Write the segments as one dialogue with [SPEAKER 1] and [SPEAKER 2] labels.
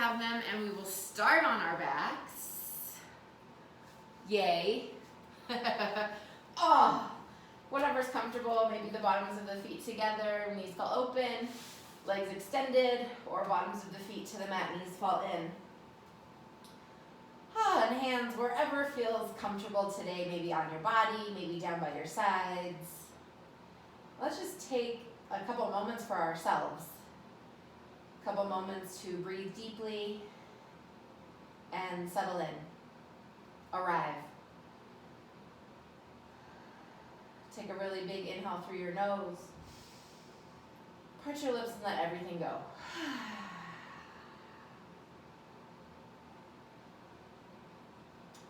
[SPEAKER 1] have them, and we will start on our backs. Yay. Oh, whatever's comfortable, maybe the bottoms of the feet together, knees fall open, legs extended, or bottoms of the feet to the mat, knees fall in. And hands wherever feels comfortable today, maybe on your body, maybe down by your sides. Let's just take a couple moments for ourselves. A couple moments to breathe deeply and settle in. Arrive. Take a really big inhale through your nose. Part your lips and let everything go.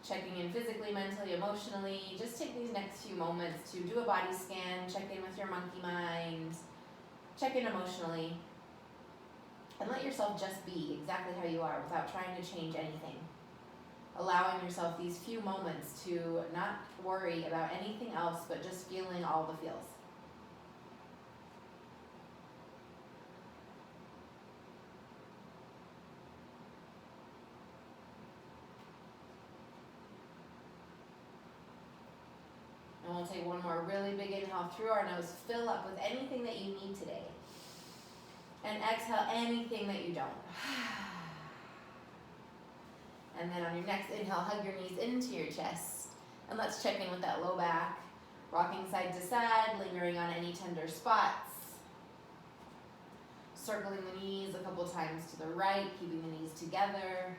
[SPEAKER 1] Checking in physically, mentally, emotionally. Just take these next few moments to do a body scan, check in with your monkey mind, check in emotionally, and let yourself just be exactly how you are without trying to change anything. Allowing yourself these few moments to not worry about anything else, but just feeling all the feels. And we'll take one more really big inhale through our nose. Fill up with anything that you need today. And exhale anything that you don't. And then on your next inhale, hug your knees into your chest. And let's check in with that low back. Rocking side to side, lingering on any tender spots. Circling the knees a couple times to the right, keeping the knees together.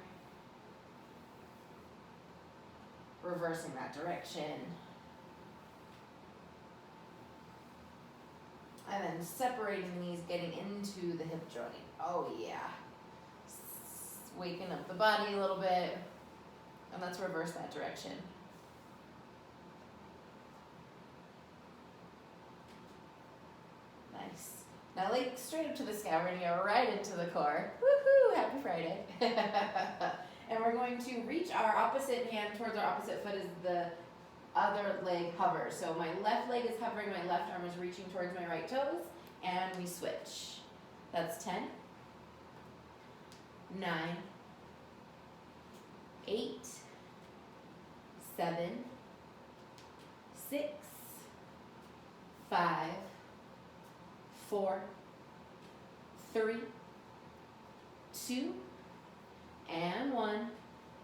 [SPEAKER 1] Reversing that direction. And then separating the knees, getting into the hip joint. Oh yeah. Waking up the body a little bit. And let's reverse that direction. Nice. Now legs straight up to the sky. We're going to go right into the core. Woohoo! Happy Friday. And we're going to reach our opposite hand towards our opposite foot as the other leg hovers. So my left leg is hovering, my left arm is reaching towards my right toes, and we switch. That's 10, 9, 8, 7, 6, 5, 4, 3, 2, and 1.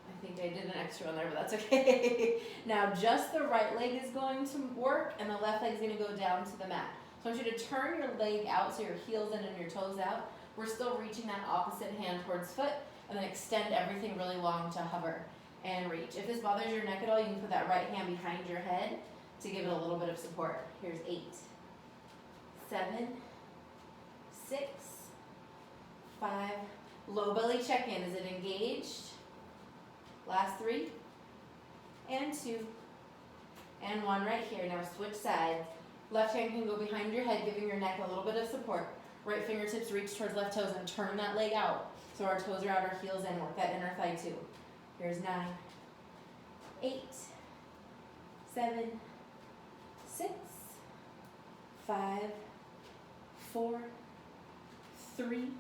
[SPEAKER 1] I think I did an extra one there, but that's okay. Now just the right leg is going to work, and the left leg is going to go down to the mat. So I want you to turn your leg out so your heel's in and your toes out. We're still reaching that opposite hand towards foot, and then extend everything really long to hover and reach. If this bothers your neck at all, you can put that right hand behind your head to give it a little bit of support. Here's 8, 7, 6, 5. Low belly check-in. Is it engaged? Last 3, and 2, and 1 right here. Now switch sides. Left hand can go behind your head, giving your neck a little bit of support. Right fingertips reach towards left toes and turn that leg out. So our toes are out, our heels in. Work that inner thigh too. Here's 9, 8, 7, 6, 5, 4, 3,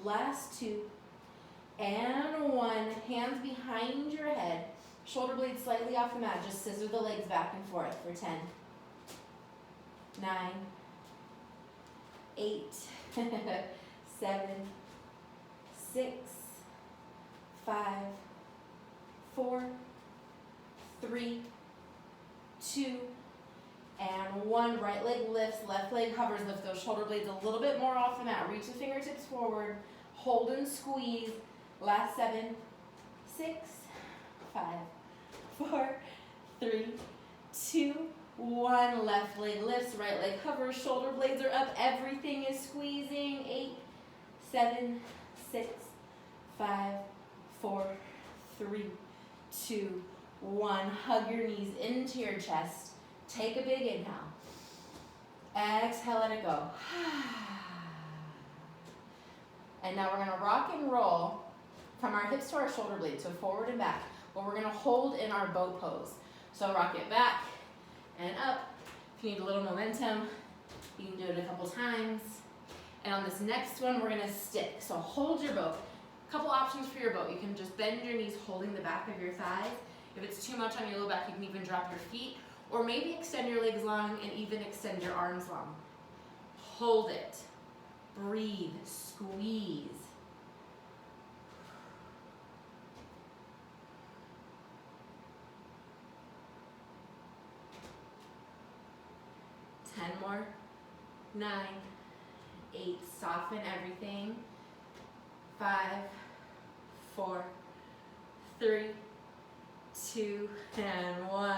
[SPEAKER 1] last 2, and 1. Hands behind your head. Shoulder blades slightly off the mat. Just scissor the legs back and forth for 10, 9, 8, 7, 6, 5, 4, 3, 2, and 1. Right leg lifts, left leg hovers. Lift those shoulder blades a little bit more off the mat. Reach the fingertips forward. Hold and squeeze. Last 7, 6, 5, 4, 3, 2, 1. Left leg lifts, right leg hovers, shoulder blades are up. Everything is squeezing. 8, 7, 6, 5, 4, 3, 2, 1. Hug your knees into your chest. Take a big inhale. Exhale, let it go. And now we're going to rock and roll from our hips to our shoulder blades, so forward and back. But we're going to hold in our boat pose. So rock it back and up. If you need a little momentum, you can do it a couple times. And on this next one, we're going to stick. So hold your boat. Couple options for your boat. You can just bend your knees holding the back of your thighs. If it's too much on your low back, you can even drop your feet, or maybe extend your legs long and even extend your arms long. Hold it. Breathe. Squeeze. Ten more. 9, 8. Soften everything. 5, 4, 3, 2, and 1.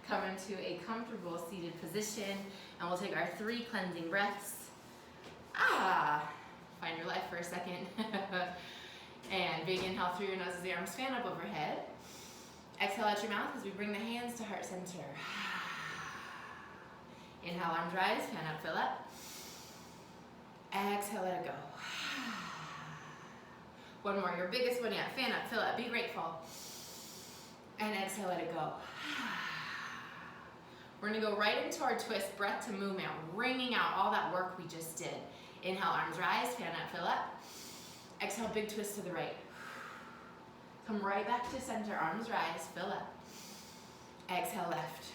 [SPEAKER 1] Come into a comfortable seated position, and we'll take our 3 cleansing breaths. Find your life for a second. And big inhale through your nose as the arms fan up overhead. Exhale out your mouth as we bring the hands to heart center. Inhale, arms rise, fan up, fill up. Exhale, let it go. One more, your biggest one yet. Fan up, fill up, be grateful. And exhale, let it go. We're gonna go right into our twist, breath to movement, wringing out all that work we just did. Inhale, arms rise, fan up, fill up. Exhale, big twist to the right. Come right back to center, arms rise, fill up. Exhale, left.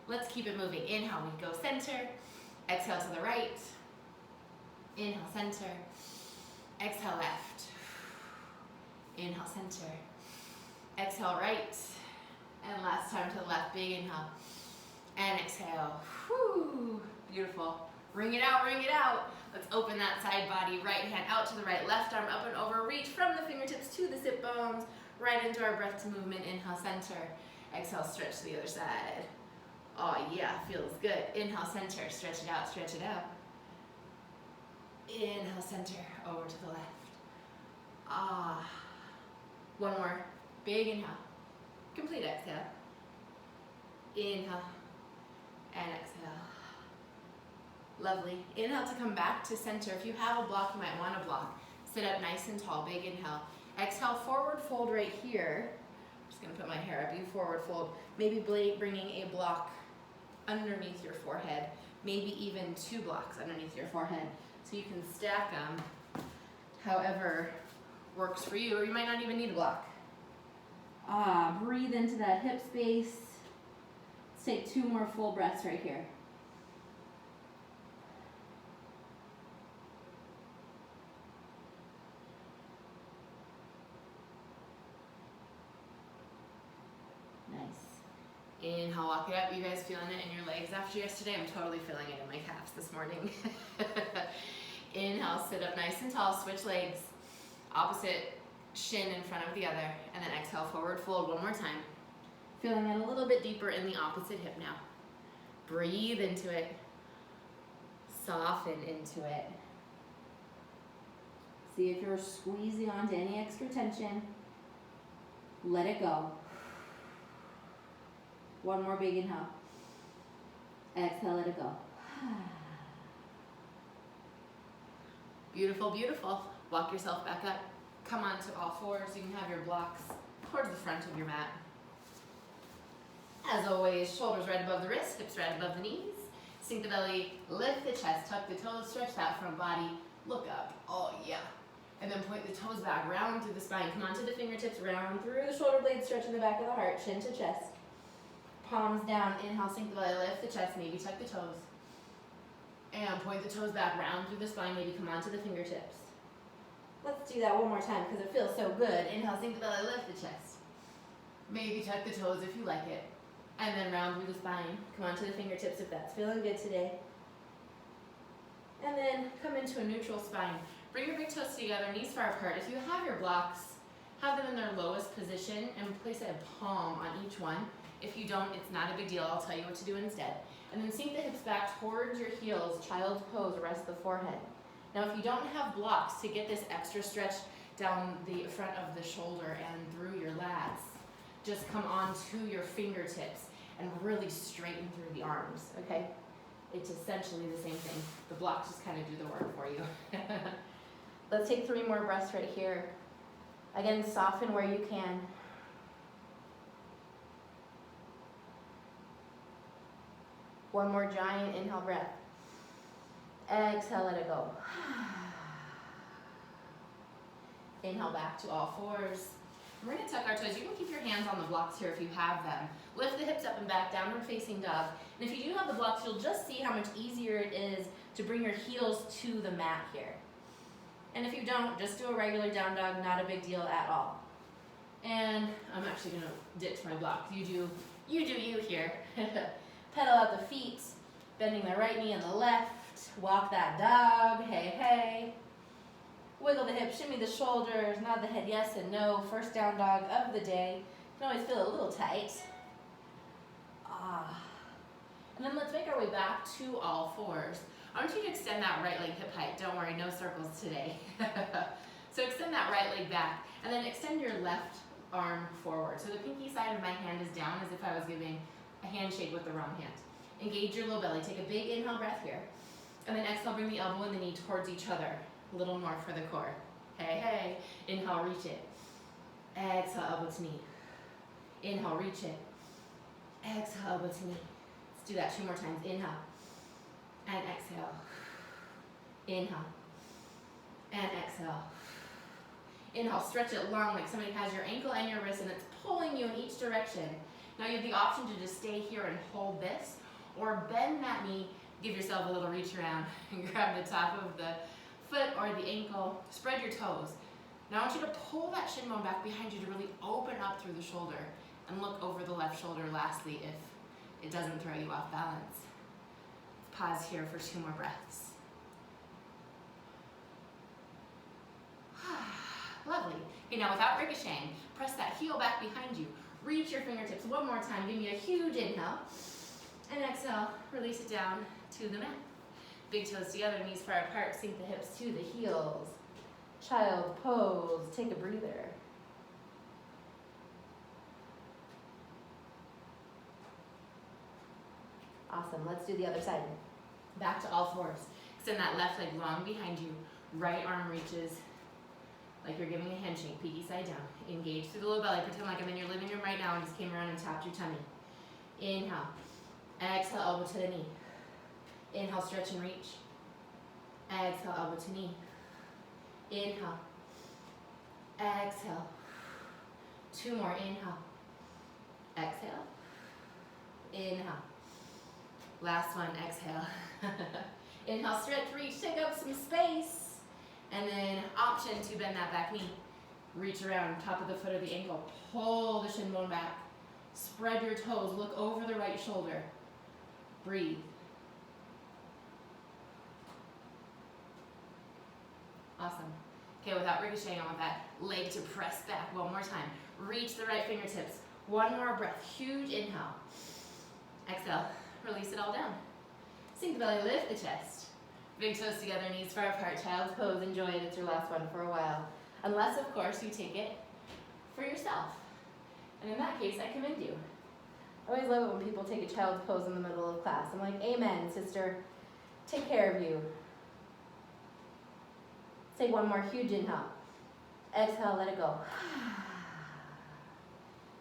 [SPEAKER 1] Let's keep it moving. Inhale, we go center. Exhale to the right. Inhale, center. Exhale, left. Inhale, center. Exhale, right. And last time to the left, big inhale. And exhale. Whew. Beautiful. Ring it out, ring it out. Let's open that side body. Right hand out to the right, left arm up and over. Reach from the fingertips to the sit bones. Right into our breath to movement. Inhale, center. Exhale, stretch to the other side. Oh yeah, feels good. Inhale, center, stretch it out, stretch it out. Inhale, center, over to the left. One more, big inhale. Complete exhale. Inhale, and exhale. Lovely. Inhale to come back to center. If you have a block, you might want to block. Sit up nice and tall, big inhale. Exhale, forward fold right here. I'm just gonna put my hair up, you forward fold. Maybe bringing a block underneath your forehead, maybe even 2 blocks underneath your forehead. So you can stack them however works for you, or you might not even need a block. Breathe into that hip space. Let's take 2 more full breaths right here. Inhale, walk it up. You guys feeling it in your legs after yesterday? I'm totally feeling it in my calves this morning. Inhale, sit up nice and tall, switch legs. Opposite shin in front of the other. And then exhale, forward fold one more time. Feeling it a little bit deeper in the opposite hip now. Breathe into it. Soften into it. See if you're squeezing onto any extra tension. Let it go. One more big inhale. Exhale, let it go. Beautiful, beautiful. Walk yourself back up. Come on to all fours. You can have your blocks towards the front of your mat. As always, shoulders right above the wrists, hips right above the knees. Sink the belly, lift the chest, tuck the toes, stretch that front body. Look up. Oh, yeah. And then point the toes back, round through the spine. Come onto the fingertips, round through the shoulder blades, stretching the back of the heart, chin to chest. Palms down, inhale, sink the belly, lift the chest, maybe tuck the toes. And point the toes back, round through the spine, maybe come onto the fingertips. Let's do that one more time because it feels so good. Inhale, sink the belly, lift the chest. Maybe tuck the toes if you like it. And then round through the spine, come onto the fingertips if that's feeling good today. And then come into a neutral spine. Bring your big toes together, knees far apart. If you have your blocks, have them in their lowest position and place a palm on each one. If you don't, it's not a big deal. I'll tell you what to do instead. And then sink the hips back towards your heels, child's pose, rest the forehead. Now, if you don't have blocks to get this extra stretch down the front of the shoulder and through your lats, just come onto your fingertips and really straighten through the arms, okay? It's essentially the same thing. The blocks just kind of do the work for you. Let's take 3 more breaths right here. Again, soften where you can. One more giant inhale breath. Exhale, let it go. Inhale back to all fours. We're going to tuck our toes. You can keep your hands on the blocks here if you have them. Lift the hips up and back, downward facing dog. And if you do have the blocks, you'll just see how much easier it is to bring your heels to the mat here. And if you don't, just do a regular down dog, not a big deal at all. And I'm actually going to ditch my blocks. You do you here. Pedal out the feet, bending the right knee and the left. Walk that dog, hey, hey. Wiggle the hips, shimmy the shoulders, nod the head yes and no. First down dog of the day. You can always feel a little tight. And then let's make our way back to all fours. I want you to extend that right leg hip height. Don't worry, no circles today. So extend that right leg back, and then extend your left arm forward. So the pinky side of my hand is down as if I was giving a handshake with the wrong hand. Engage your low belly. Take a big inhale breath here. And then exhale, bring the elbow and the knee towards each other. A little more for the core. Hey, hey. Inhale, reach it. Exhale, elbow to knee. Inhale, reach it. Exhale, elbow to knee. Let's do that 2 more times. Inhale. And exhale. Inhale. And exhale. Inhale, stretch it long like somebody has your ankle and your wrist and it's pulling you in each direction. Now you have the option to just stay here and hold this, or bend that knee, give yourself a little reach around and grab the top of the foot or the ankle, spread your toes. Now I want you to pull that shin bone back behind you to really open up through the shoulder and look over the left shoulder lastly if it doesn't throw you off balance. Pause here for 2 more breaths. Lovely. Okay, now without ricocheting, press that heel back behind you. Reach your fingertips 1 more time. Give me a huge inhale. And exhale, release it down to the mat. Big toes together, knees far apart, sink the hips to the heels. Child pose, take a breather. Awesome, let's do the other side. Back to all fours. Extend that left leg long behind you. Right arm reaches like you're giving a handshake, pinky side down. Engage through the low belly. Pretend like I'm in your living room right now and just came around and tapped your tummy. Inhale. Exhale, elbow to the knee. Inhale, stretch and reach. Exhale, elbow to knee. Inhale. Exhale. 2 more. Inhale. Exhale. Inhale. Last one. Exhale. Inhale, stretch, reach, take up some space. And then option to bend that back knee. Reach around, top of the foot or the ankle. Pull the shin bone back. Spread your toes. Look over the right shoulder. Breathe. Awesome. Okay, without ricocheting, I want that leg to press back 1 more time. Reach the right fingertips. 1 more breath. Huge inhale. Exhale. Release it all down. Sink the belly, lift the chest. Big toes together, knees far apart, child's pose. Enjoy it. It's your last one for a while. Unless, of course, you take it for yourself. And in that case, I commend you. I always love it when people take a child's pose in the middle of class. I'm like, amen, sister. Take care of you. Take 1 more huge inhale. Exhale, let it go.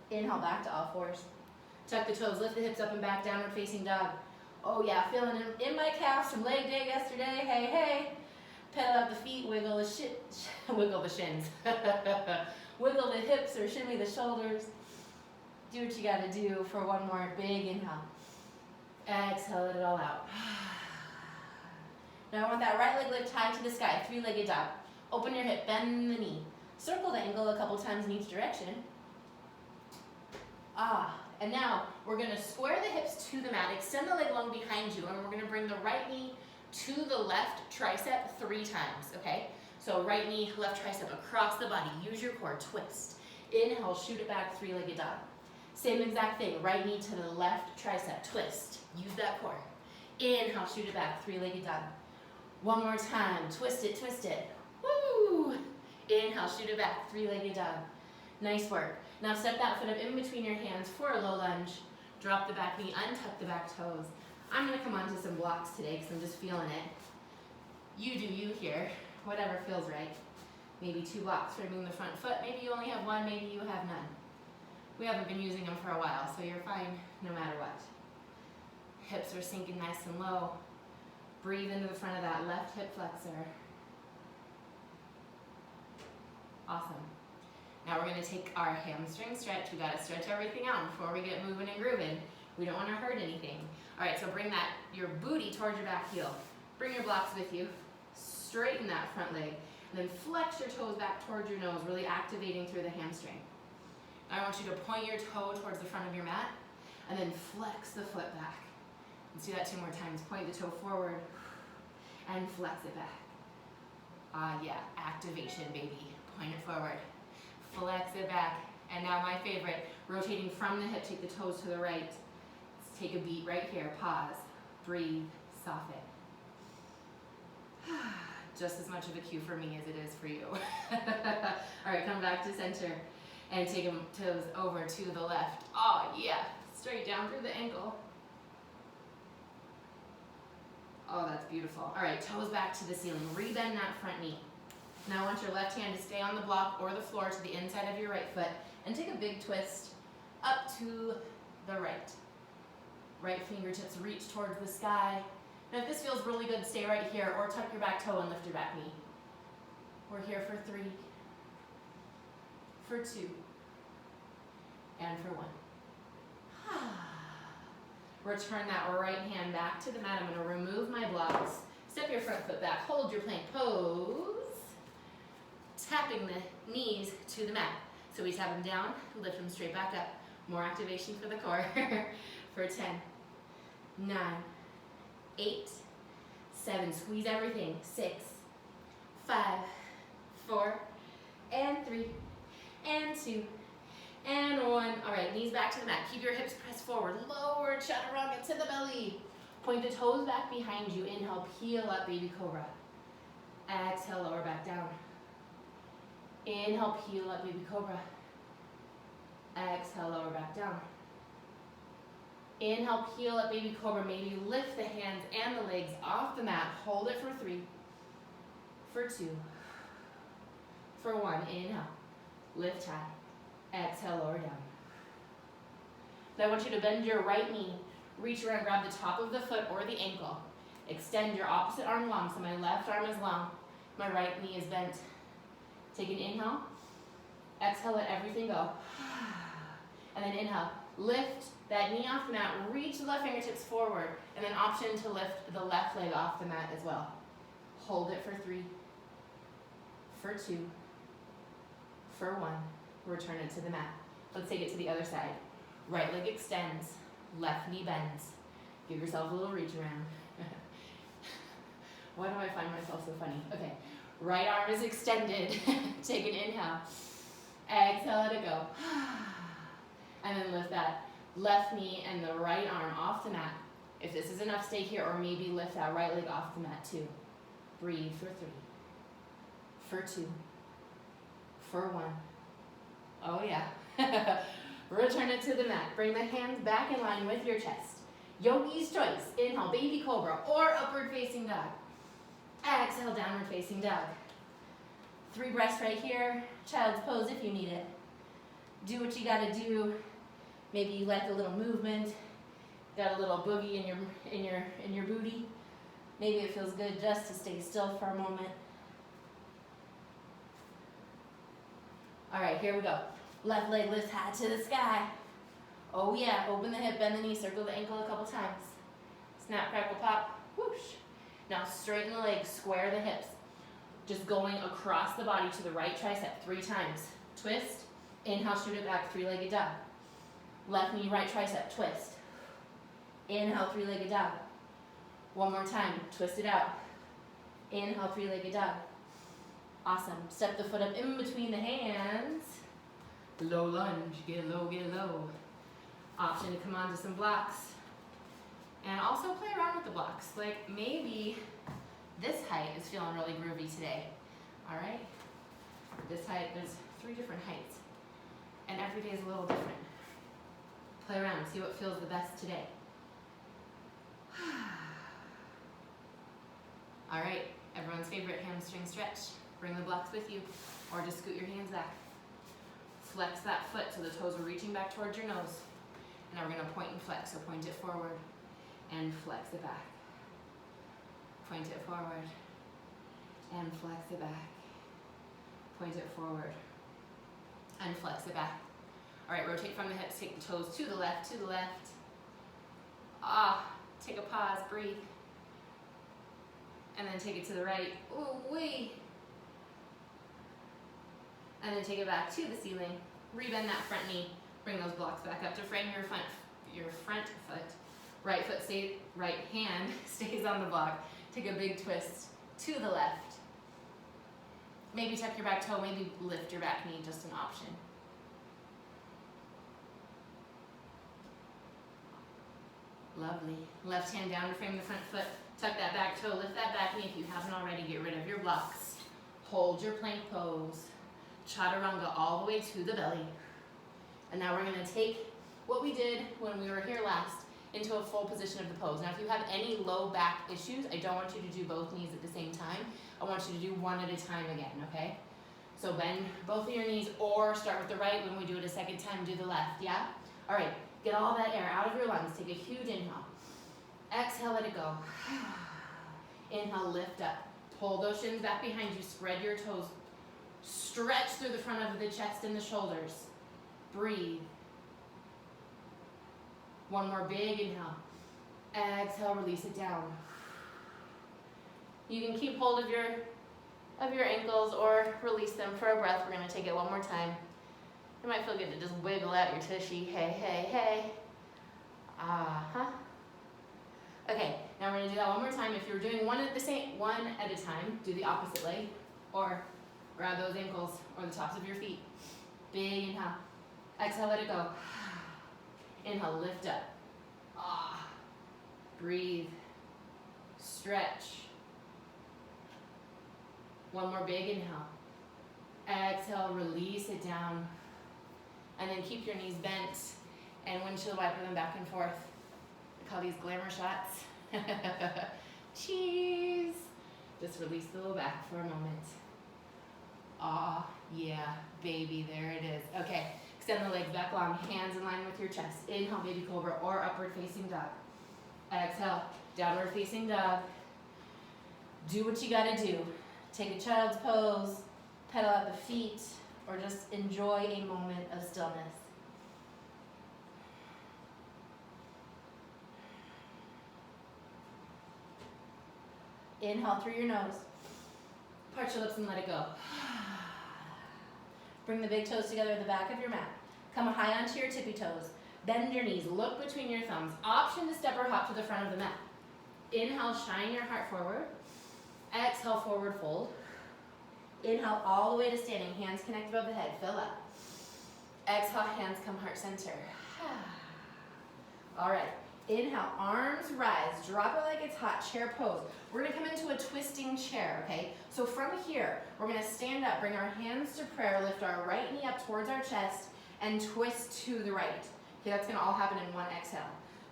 [SPEAKER 1] Inhale, back to all fours. Tuck the toes, lift the hips up and back, downward facing dog. Oh yeah, feeling in my calves from leg day yesterday. Hey, hey. Pedal out the feet, wiggle the shins. Wiggle the hips or shimmy the shoulders. Do what you gotta do for 1 more big inhale. Exhale, let it all out. Now I want that right leg lift high to the sky, 3-legged dog. Open your hip, bend the knee. Circle the ankle a couple times in each direction. And now we're gonna square the hips to the mat, extend the leg long behind you, and we're gonna bring the right knee to the left tricep 3 times, okay? So right knee, left tricep across the body. Use your core, twist. Inhale, shoot it back, 3-legged dog. Same exact thing, right knee to the left tricep, twist. Use that core. Inhale, shoot it back, 3-legged dog. 1 more time, twist it, twist it. Woo! Inhale, shoot it back, 3-legged dog. Nice work. Now step that foot up in between your hands for a low lunge. Drop the back knee, untuck the back toes. I'm gonna come onto some blocks today because I'm just feeling it. You do you here, whatever feels right. Maybe 2 blocks framing the front foot. Maybe you only have 1, maybe you have none. We haven't been using them for a while, so you're fine no matter what. Hips are sinking nice and low. Breathe into the front of that left hip flexor.
[SPEAKER 2] Awesome. Now we're gonna take our hamstring stretch. We gotta stretch everything out before we get moving and grooving. We don't wanna hurt anything. All right, so bring your booty towards your back heel. Bring your blocks with you. Straighten that front leg. And then flex your toes back towards your nose, really activating through the hamstring. Now I want you to point your toe towards the front of your mat, and then flex the foot back. Let's do that 2 more times. Point the toe forward, and flex it back. Yeah, activation, baby. Point it forward, flex it back. And now my favorite, rotating from the hip, take the toes to the right. Let's take a beat right here, pause, breathe, soften. Just as much of a cue for me as it is for you. All right, come back to center and take them toes over to the left. Oh yeah, straight down through the ankle. Oh, that's beautiful. All right, toes back to the ceiling. Rebend that front knee. Now I want your left hand to stay on the block or the floor to the inside of your right foot and take a big twist up to the right. Right fingertips reach towards the sky. Now if this feels really good, stay right here or tuck your back toe and lift your back knee. We're here for 3, for 2, and for 1. Return that right hand back to the mat. I'm going to remove my blocks. Step your front foot back. Hold your plank pose. Tapping the knees to the mat. So we tap them down, lift them straight back up. More activation for the core. For 10, 9, 8, 7. Squeeze everything. 6, 5, 4, and 3, and 2, and 1. All right, knees back to the mat. Keep your hips pressed forward. Lower chaturanga to the belly. Point the toes back behind you. Inhale, peel up, baby cobra. Exhale, lower back down. Inhale, peel up, baby cobra. Exhale, lower back down. Inhale, peel up, baby cobra. Maybe lift the hands and the legs off the mat. Hold it for 3, for 2, for 1. Inhale, lift high. Exhale, lower down. Now I want you to bend your right knee. Reach around, grab the top of the foot or the ankle. Extend your opposite arm long, so my left arm is long. My right knee is bent. Take an inhale. Exhale, let everything go. And then inhale. Lift that knee off the mat. Reach the left fingertips forward. And then option to lift the left leg off the mat as well. Hold it for 3, for 2, for 1. Return it to the mat. Let's take it to the other side. Right leg extends, left knee bends. Give yourself a little reach around. Why do I find myself so funny? Okay, right arm is extended. Take an inhale. Exhale, let it go. And then lift that left knee and the right arm off the mat. If this is enough, stay here, or maybe lift that right leg off the mat too. Breathe for 3, for 2, for 1. Oh yeah. Return it to the mat. Bring the hands back in line with your chest. Yogi's choice. Inhale, baby cobra or upward facing dog. Exhale, downward facing dog. 3 breaths right here. Child's pose if you need it. Do what you gotta do. Maybe you like a little movement. Got a little boogie in your booty. Maybe it feels good just to stay still for a moment. All right, here we go. Left leg lifts high to the sky. Oh yeah, open the hip, bend the knee, circle the ankle a couple times. Snap, crackle, pop, whoosh. Now straighten the legs, square the hips. Just going across the body to the right tricep 3 times. Twist, inhale, shoot it back, 3-legged dog. Left knee, right tricep, twist. Inhale, 3-legged dog. One more time, twist it out. Inhale, 3-legged dog. Awesome. Step the foot up in between the hands. Low lunge, get low, get low. Option to come onto some blocks. And also play around with the blocks. Like maybe this height is feeling really groovy today. All right? This height, there's 3 different heights. And every day is a little different. Play around, see what feels the best today. All right, everyone's favorite hamstring stretch. Bring the blocks with you, or just scoot your hands back. Flex that foot so the toes are reaching back towards your nose. And now we're gonna point and flex, so point it forward and flex it back. Point it forward and flex it back. Point it forward, and flex it back. All right, rotate from the hips, take the toes to the left, to the left. Ah, take a pause, breathe. And then take it to the right. Ooh, wee. And then take it back to the ceiling. Rebend that front knee. Bring those blocks back up to frame your front foot. Right hand stays on the block. Take a big twist to the left. Maybe tuck your back toe, maybe lift your back knee, just an option. Lovely. Left hand down to frame the front foot. Tuck that back toe, lift that back knee if you haven't already. Get rid of your blocks. Hold your plank pose. Chaturanga all the way to the belly. And now we're gonna take what we did when we were here last into a full position of the pose. Now if you have any low back issues, I don't want you to do both knees at the same time. I want you to do one at a time again, okay? So bend both of your knees, or start with the right. When we do it a second time, do the left, yeah? All right, get all that air out of your lungs. Take a huge inhale. Exhale, let it go. Inhale, lift up. Pull those shins back behind you, spread your toes. Stretch through the front of the chest and the shoulders. Breathe. One more big inhale. Exhale, release it down. You can keep hold of your ankles or release them for a breath. We're gonna take it one more time. It might feel good to just wiggle out your tushy. Hey, hey, hey. Okay, now we're gonna do that one more time. If you're doing one at a time, do the opposite leg, or grab those ankles or the tops of your feet. Big inhale. Exhale, let it go. Inhale, lift up. Breathe. Stretch. One more big inhale. Exhale, release it down. And then keep your knees bent and windshield wiper them back and forth. I call these glamour shots. Cheese. Just release the low back for a moment. Yeah, baby, there it is. Okay, extend the legs back long, hands in line with your chest. Inhale, baby cobra or upward facing dog. Exhale, downward facing dog. Do what you gotta do. Take a child's pose, pedal out the feet, or just enjoy a moment of stillness. Inhale through your nose. Part your lips and let it go. Bring the big toes together at the back of your mat. Come high onto your tippy toes. Bend your knees, look between your thumbs. Option to step or hop to the front of the mat. Inhale, shine your heart forward. Exhale, forward fold. Inhale all the way to standing, hands connect above the head, fill up. Exhale, hands come heart center. All right, inhale, arms rise, drop it like it's hot, chair pose. We're gonna come into a twisting chair, okay? So from here, we're gonna stand up, bring our hands to prayer, lift our right knee up towards our chest, and twist to the right. Okay, that's gonna all happen in one exhale.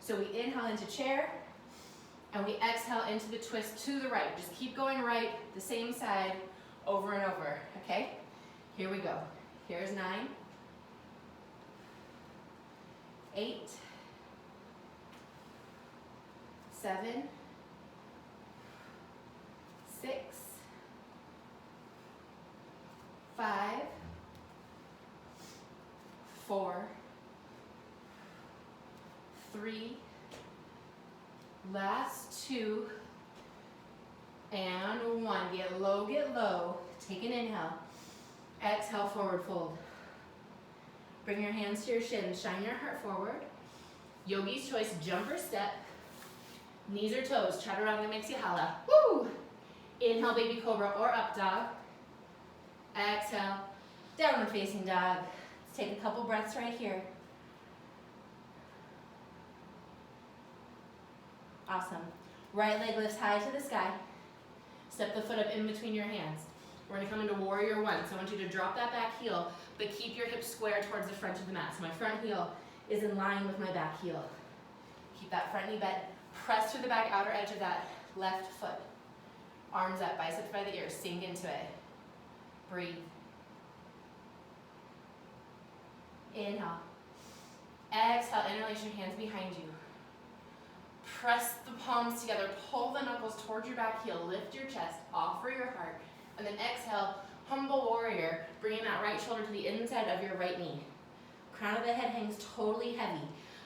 [SPEAKER 2] So we inhale into chair, and we exhale into the twist to the right. Just keep going right, the same side, over and over, okay? Here we go. Here's 9, 8, 7, 6, 5, 4, 3, last 2, and 1. Get low, get low. Take an inhale. Exhale, forward fold. Bring your hands to your shins. Shine your heart forward. Yogi's choice, jumper step. Knees or toes. Chaturanga makes you holla. Woo! Inhale, baby cobra or up dog. Exhale, downward facing dog. Let's take a couple breaths right here. Awesome. Right leg lifts high to the sky. Step the foot up in between your hands. We're gonna come into warrior 1. So I want you to drop that back heel, but keep your hips square towards the front of the mat. So my front heel is in line with my back heel. Keep that front knee bent. Press through the back outer edge of that left foot. Arms up, biceps by the ears, sink into it. Breathe. Inhale. Exhale, interlace your hands behind you. Press the palms together, pull the knuckles towards your back heel, lift your chest, offer your heart, and then exhale, humble warrior, bringing that right right shoulder to the inside of your right knee. Crown of the head hangs totally heavy.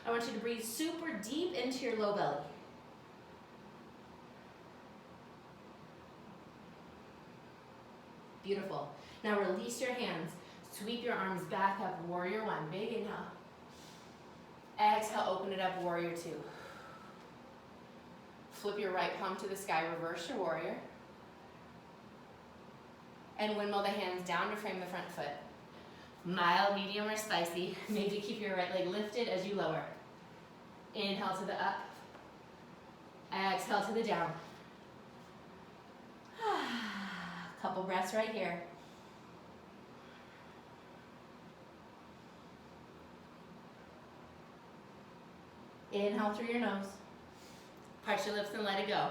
[SPEAKER 2] I want you to breathe super deep into your low belly. Beautiful. Now release your hands. Sweep your arms back up, warrior one. Big inhale. Exhale, open it up, warrior two. Flip your right palm to the sky, reverse your warrior. And windmill the hands down to frame the front foot. Mild, medium, or spicy. Maybe keep your right leg lifted as you lower. Inhale to the up. Exhale to the down. Couple breaths right here. Inhale through your nose. Part your lips and let it go.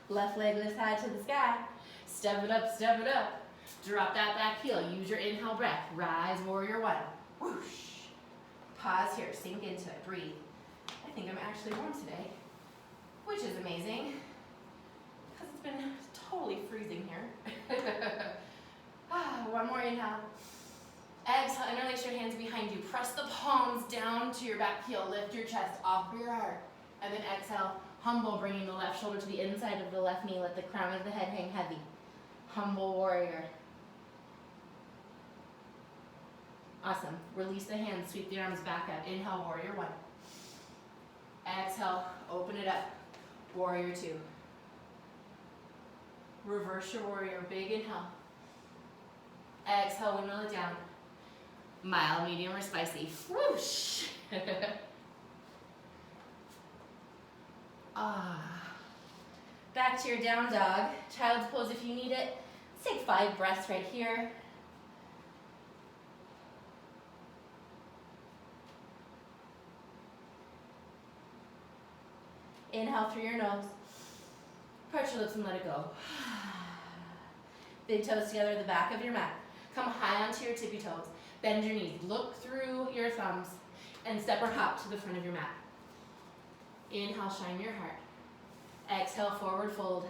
[SPEAKER 2] Left leg lifts high to the sky. Step it up, step it up. Drop that back heel. Use your inhale breath. Rise, warrior one. Whoosh. Pause here, sink into it, breathe. I think I'm actually warm today, which is amazing, because it's been totally freezing here. One more inhale. Exhale, interlace your hands behind you. Press the palms down to your back heel. Lift your chest off your heart. And then exhale, humble, bringing the left shoulder to the inside of the left knee. Let the crown of the head hang heavy. Humble warrior. Awesome. Release the hands, sweep the arms back up. Inhale, warrior one. Exhale, open it up. Warrior two. Reverse your warrior, big inhale. Exhale, windmill it down. Mild, medium, or spicy. Whoosh. Back to your down dog. Child's pose if you need it. Let's take 5 breaths right here. Inhale through your nose. Part your lips and let it go. Big toes together, the back of your mat. Come high onto your tippy toes. Bend your knees. Look through your thumbs and step or hop to the front of your mat. Inhale, shine your heart. Exhale, forward fold.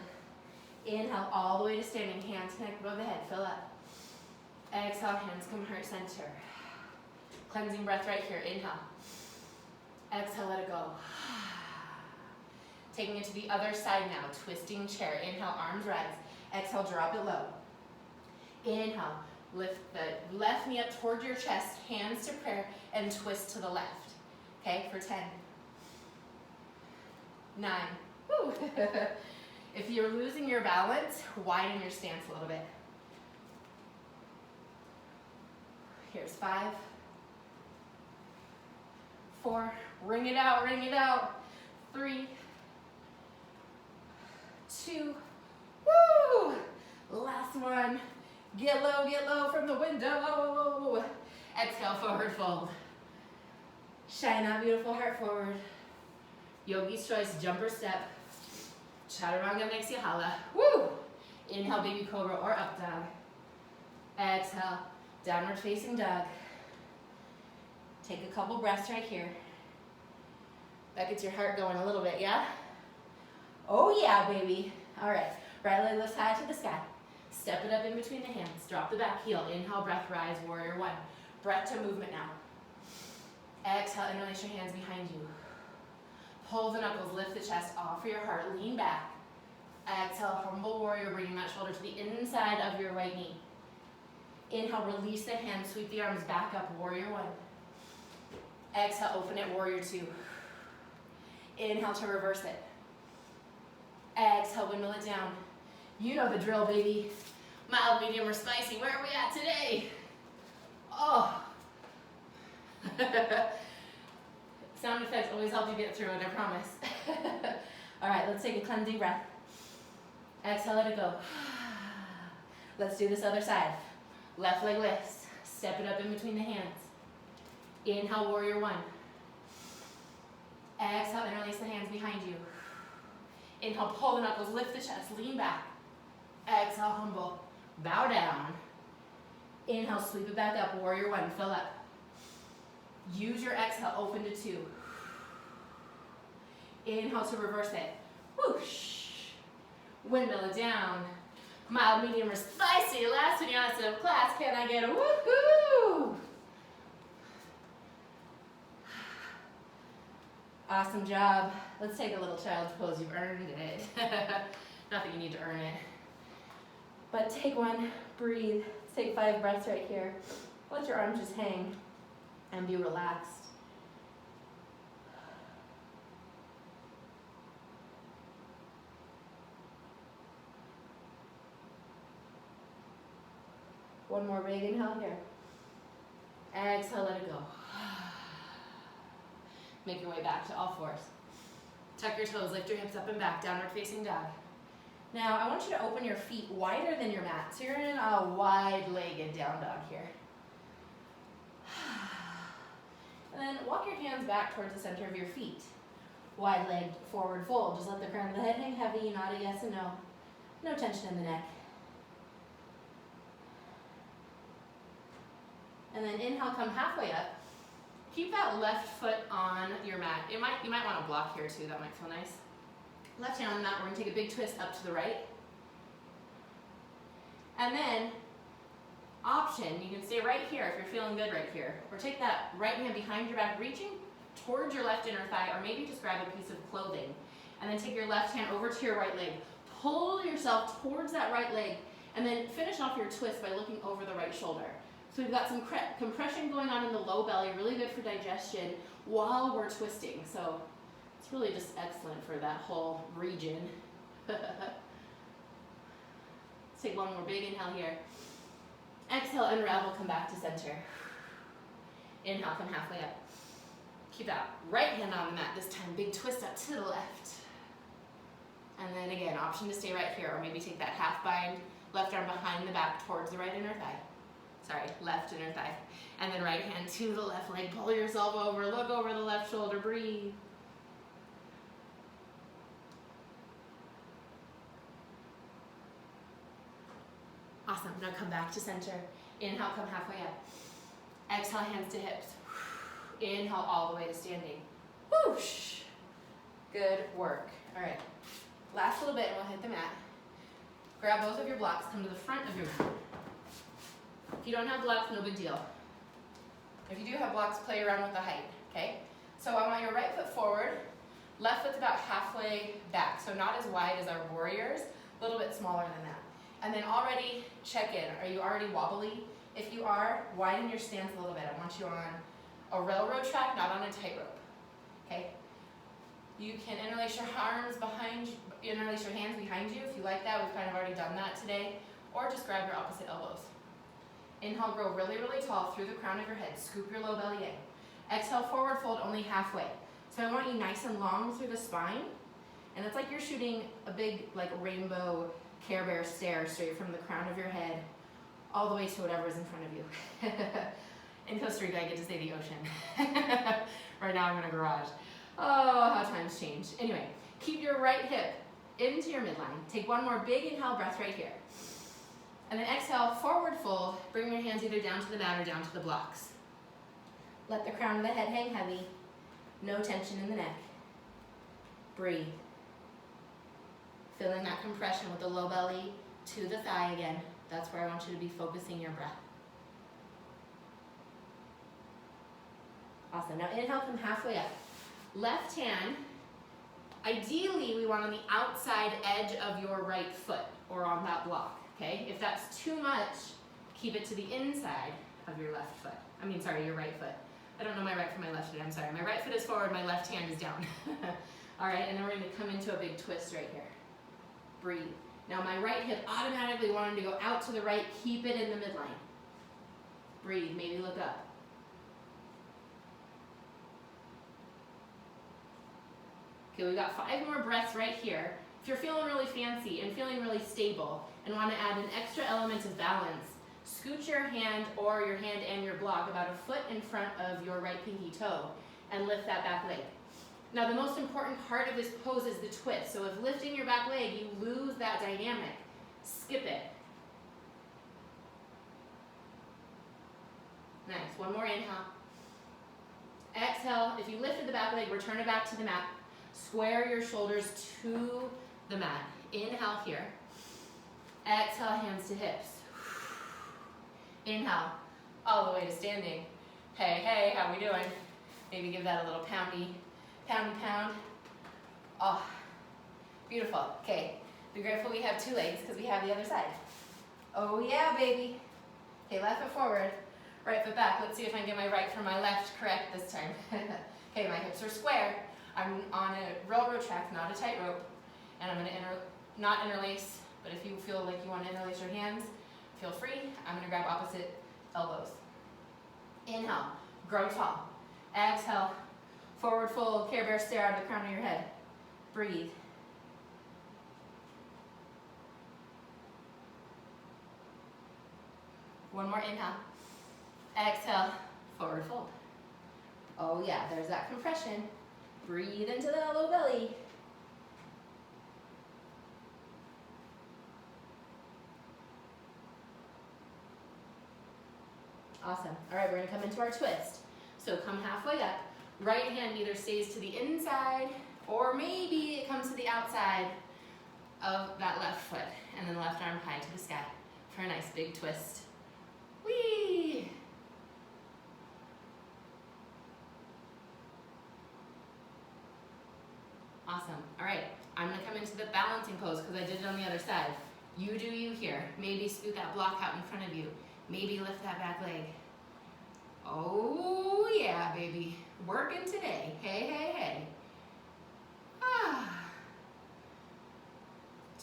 [SPEAKER 2] Inhale, all the way to standing. Hands connect above the head. Fill up. Exhale, hands come heart center. Cleansing breath right here. Inhale. Exhale, let it go. Taking it to the other side now. Twisting chair. Inhale, arms rise. Exhale, drop it low. Inhale, lift the left knee up toward your chest. Hands to prayer and twist to the left. Okay, for 10. 9. Woo. If you're losing your balance, widen your stance a little bit. Here's 5. 4. Ring it out, ring it out. 3. 2. Woo! Last one. Get low from the window. Exhale, forward fold. Shine that beautiful heart forward. Yogi's choice, jumper step. Chaturanga makes you holla. Woo! Inhale, baby cobra or up dog. Exhale, downward facing dog. Take a couple breaths right here. That gets your heart going a little bit, yeah? Oh yeah, baby. All right, right leg lifts high to the sky. Step it up in between the hands. Drop the back heel. Inhale, breath, rise, warrior one. Breath to movement now. Exhale, interlace your hands behind you. Pull the knuckles, lift the chest, offer your heart, lean back. Exhale, humble warrior, bringing that shoulder to the inside of your right knee. Inhale, release the hands, sweep the arms back up, warrior one. Exhale, open it, warrior two. Inhale to reverse it. Exhale, windmill it down. You know the drill, baby. Mild, medium, or spicy. Where are we at today? Oh. Sound effects always help you get through it, I promise. All right, let's take a cleansing breath. Exhale, let it go. Let's do this other side. Left leg lifts. Step it up in between the hands. Inhale, warrior one. Exhale, interlace the hands behind you. Inhale, pull the knuckles, lift the chest, lean back. Exhale, humble, bow down. Inhale, sweep it back up, warrior one, fill up. Use your exhale, open to 2. Inhale to reverse it. Whoosh. Windmill it down. Mild, medium, or spicy. Last vinyasa of class. Can I get a woohoo? Awesome job. Let's take a little child's pose. You've earned it. Not that you need to earn it. But take one, breathe. Let's take 5 breaths right here. Let your arms just hang and be relaxed. One more big inhale here. Exhale, let it go. Make your way back to all fours. Tuck your toes, lift your hips up and back, downward facing dog. Now, I want you to open your feet wider than your mat. So you're in a wide-legged down dog here. And then walk your hands back towards the center of your feet. Wide-legged forward fold. Just let the crown of the head hang heavy, nod a yes and no. No tension in the neck. And then inhale, come halfway up. Keep that left foot on your mat. You might want to block here too, that might feel nice. Left hand on the mat, we're gonna take a big twist up to the right. And then, option, you can stay right here if you're feeling good right here. Or take that right hand behind your back, reaching towards your left inner thigh, or maybe just grab a piece of clothing. And then take your left hand over to your right leg. Pull yourself towards that right leg, and then finish off your twist by looking over the right shoulder. So we've got some compression going on in the low belly, really good for digestion while we're twisting. So it's really just excellent for that whole region. Let's take one more big inhale here. Exhale, unravel, come back to center. Inhale, come halfway up. Keep that right hand on the mat this time. Big twist up to the left. And then again, option to stay right here, or maybe take that half bind, left arm behind the back towards the right inner thigh. Sorry, left inner thigh. And then right hand to the left leg. Pull yourself over, look over the left shoulder, breathe. Awesome, now come back to center. Inhale, come halfway up. Exhale, hands to hips. Inhale all the way to standing. Whoosh. Good work. All right, last little bit and we'll hit the mat. Grab both of your blocks, come to the front of your mat. If you don't have blocks, no big deal. If you do have blocks, play around with the height, okay? So I want your right foot forward, left foot's about halfway back, so not as wide as our warriors, a little bit smaller than that. And then already check in. Are you already wobbly? If you are, widen your stance a little bit. I want you on a railroad track, not on a tightrope, okay? You can interlace your arms behind, interlace your hands behind you if you like that. We've kind of already done that today. Or just grab your opposite elbows. Inhale, grow really, really tall through the crown of your head. Scoop your low belly in. Exhale, forward fold only halfway. So I want you nice and long through the spine. And it's like you're shooting a big like rainbow Care Bear stare straight from the crown of your head all the way to whatever's in front of you. In Costa Rica, I get to say the ocean. Right now I'm in a garage. Oh, how times change. Anyway, keep your right hip into your midline. Take one more big inhale breath right here. And then exhale, forward fold. Bring your hands either down to the mat or down to the blocks. Let the crown of the head hang heavy. No tension in the neck. Breathe. Feeling that compression with the low belly to the thigh again. That's where I want you to be focusing your breath. Awesome. Now inhale, come halfway up. Left hand, ideally we want on the outside edge of your right foot or on that block, okay? If that's too much, keep it to the inside of your left foot. Your right foot. I don't know my right from my left today, I'm sorry. My right foot is forward, my left hand is down. All right, and then we're gonna come into a big twist right here. Breathe. Now my right hip automatically wanted to go out to the right, keep it in the midline. Breathe, maybe look up. Okay, we've got 5 more breaths right here. If you're feeling really fancy and feeling really stable and want to add an extra element of balance, scoot your hand or your hand and your block about a foot in front of your right pinky toe and lift that back leg. Now the most important part of this pose is the twist. So if lifting your back leg, you lose that dynamic, skip it. Nice, one more inhale. Exhale, if you lifted the back leg, return it back to the mat. Square your shoulders to the mat. Inhale here. Exhale, hands to hips. Inhale, all the way to standing. Hey, hey, how we doing? Maybe give that a little poundy, pound. Oh, beautiful. Okay, be grateful we have 2 legs because we have the other side. Oh yeah, baby. Okay, left foot forward, right foot back. Let's see if I can get my right from my left correct this time. Okay, my hips are square. I'm on a railroad track, not a tightrope. And I'm gonna not interlace, but if you feel like you want to interlace your hands, feel free. I'm gonna grab opposite elbows. Inhale, grow tall. Exhale, forward fold, Care Bear stare out of the crown of your head. Breathe. One more inhale. Exhale, forward fold. Oh yeah, there's that compression. Breathe into the low belly. Awesome. All right, we're gonna come into our twist. So come halfway up. Right hand either stays to the inside or maybe it comes to the outside of that left foot. And then left arm high to the sky for a nice big twist. Whee! Awesome. All right, I'm gonna come into the balancing pose because I did it on the other side. You do you here. Maybe scoot that block out in front of you. Maybe lift that back leg. Oh yeah, baby. Working today. Hey, hey, hey. Ah.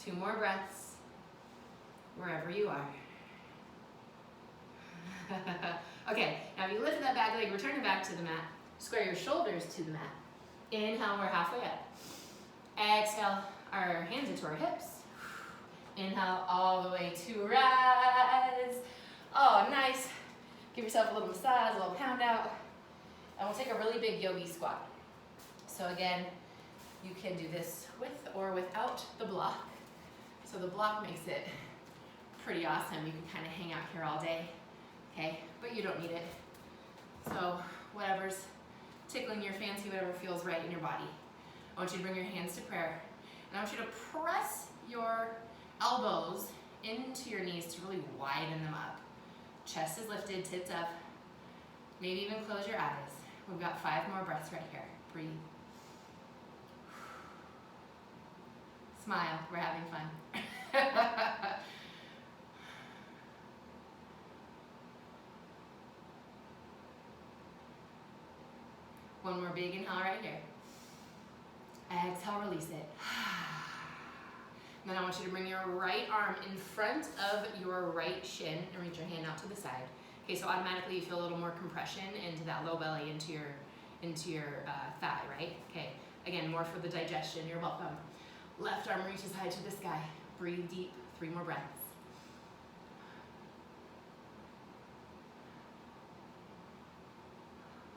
[SPEAKER 2] 2 more breaths. Wherever you are. Okay, now if you lift that back leg, return it back to the mat. Square your shoulders to the mat. Inhale, we're halfway up. Exhale, our hands into our hips. Inhale, all the way to rise. Oh, nice. Give yourself a little massage, a little pound out. And we'll take a really big yogi squat. So again, you can do this with or without the block. So the block makes it pretty awesome. You can kind of hang out here all day, okay? But you don't need it. So whatever's tickling your fancy, whatever feels right in your body. I want you to bring your hands to prayer. And I want you to press your elbows into your knees to really widen them up. Chest is lifted, tits up. Maybe even close your eyes. We've got 5 more breaths right here. Breathe. Smile, we're having fun. One more big inhale right here. Exhale, release it. Then I want you to bring your right arm in front of your right shin and reach your hand out to the side. Okay, so automatically you feel a little more compression into that low belly, into your thigh, right? Okay, again, more for the digestion, you're welcome. Left arm reaches high to the sky. Breathe deep, 3 more breaths.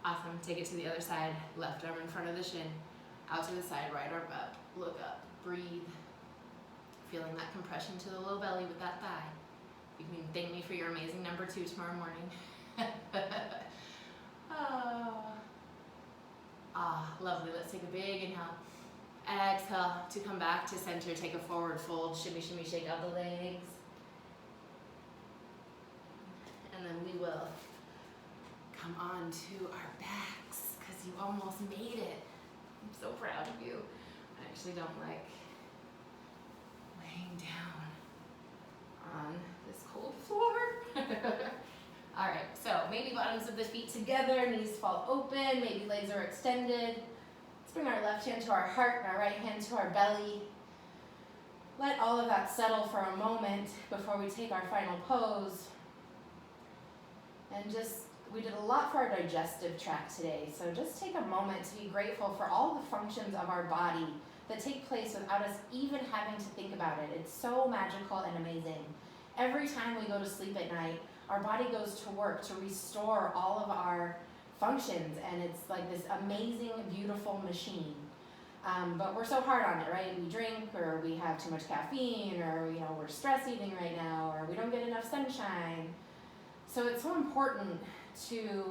[SPEAKER 2] Awesome, take it to the other side. Left arm in front of the shin, out to the side, right arm up, look up, breathe. Feeling that compression to the low belly with that thigh. You can thank me for your amazing number 2 tomorrow morning. Lovely. Let's take a big inhale. Exhale to come back to center. Take a forward fold. Shimmy, shimmy, shake out the legs. And then we will come on to our backs because you almost made it. I'm so proud of you. I actually don't like laying down on this cold floor. All right, so maybe bottoms of the feet together, knees fall open, maybe legs are extended. Let's bring our left hand to our heart and our right hand to our belly. Let all of that settle for a moment before we take our final pose. And we did a lot for our digestive tract today, so just take a moment to be grateful for all the functions of our body that take place without us even having to think about it. It's so magical and amazing. Every time we go to sleep at night, our body goes to work to restore all of our functions, and it's like this amazing, beautiful machine. But we're so hard on it, right? We drink, or we have too much caffeine, or we're stress eating right now, or we don't get enough sunshine. So it's so important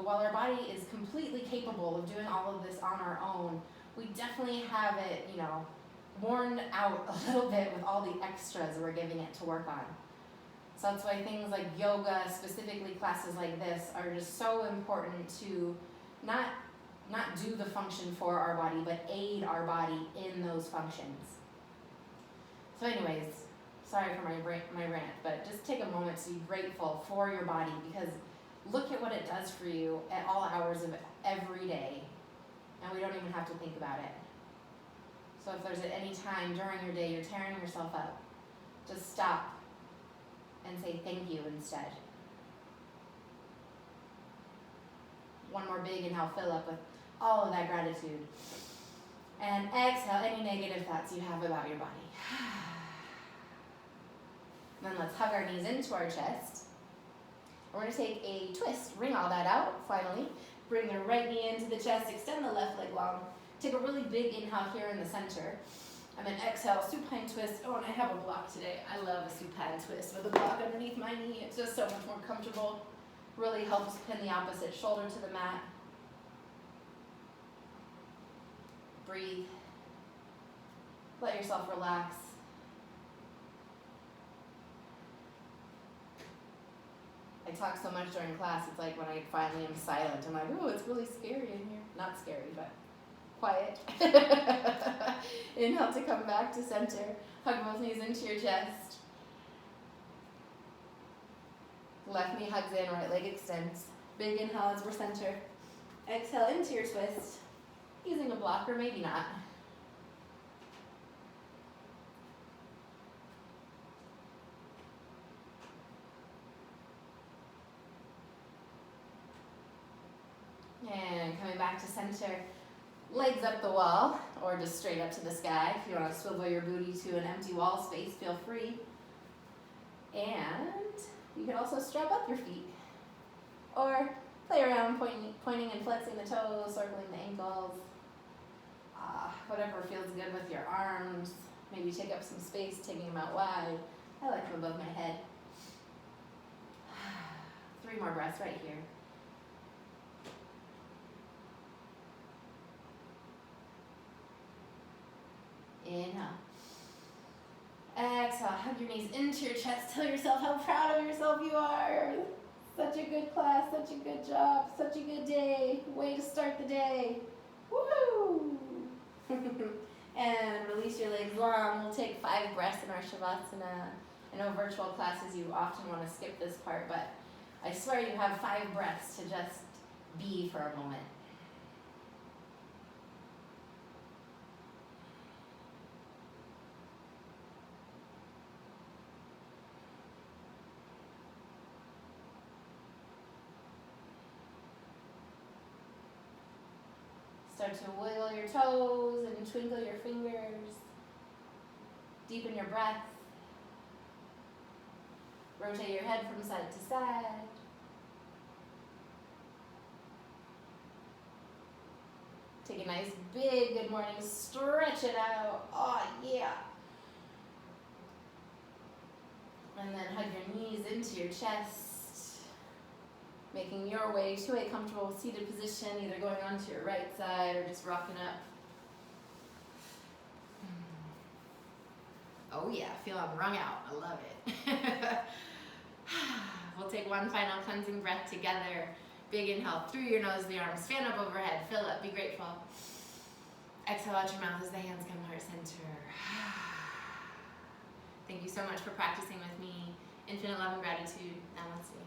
[SPEAKER 2] while our body is completely capable of doing all of this on our own, we definitely have it, worn out a little bit with all the extras we're giving it to work on. So that's why things like yoga, specifically classes like this, are just so important to not do the function for our body, but aid our body in those functions. So anyways, sorry for my rant, but just take a moment to be grateful for your body, because look at what it does for you at all hours of every day, and we don't even have to think about it. So if there's at any time during your day you're tearing yourself up, just stop and say thank you instead. One more big inhale, fill up with all of that gratitude. And exhale any negative thoughts you have about your body. And then let's hug our knees into our chest. We're going to take a twist, wring all that out, finally. Bring the right knee into the chest, extend the left leg long. Take a really big inhale here in the center. And then exhale, supine twist. Oh, and I have a block today. I love a supine twist with a block underneath my knee. It's just so much more comfortable. Really helps pin the opposite shoulder to the mat. Breathe. Let yourself relax. I talk so much during class, it's like when I finally am silent, I'm like, ooh, it's really scary in here. Not scary, but quiet. Inhale to come back to center. Hug both knees into your chest. Left knee hugs in, right leg extends. Big inhale as we're center. Exhale into your twist. Using a block, or maybe not. And coming back to center. Legs up the wall, or just straight up to the sky. If you want to swivel your booty to an empty wall space, feel free. And you can also strap up your feet, or play around pointing and flexing the toes, circling the ankles. Whatever feels good with your arms. Maybe take up some space, taking them out wide. I like them above my head. 3 more breaths right here. Inhale. Exhale, hug your knees into your chest. Tell yourself how proud of yourself you are. Such a good class, such a good job, such a good day. Way to start the day. Woo! And release your legs long. We'll take 5 breaths in our Shavasana. I know virtual classes, you often want to skip this part, but I swear you have 5 breaths to just be for a moment. Start to wiggle your toes and twinkle your fingers. Deepen your breath. Rotate your head from side to side. Take a nice big good morning, stretch it out. Oh yeah. And then hug your knees into your chest, making your way to a comfortable seated position, either going onto your right side or just rocking up. Oh yeah, feel I'm wrung out. I love it. We'll take one final cleansing breath together. Big inhale through your nose, the arms fan up overhead. Fill up, be grateful. Exhale out your mouth as the hands come heart center. Thank you so much for practicing with me. Infinite love and gratitude. Namaste.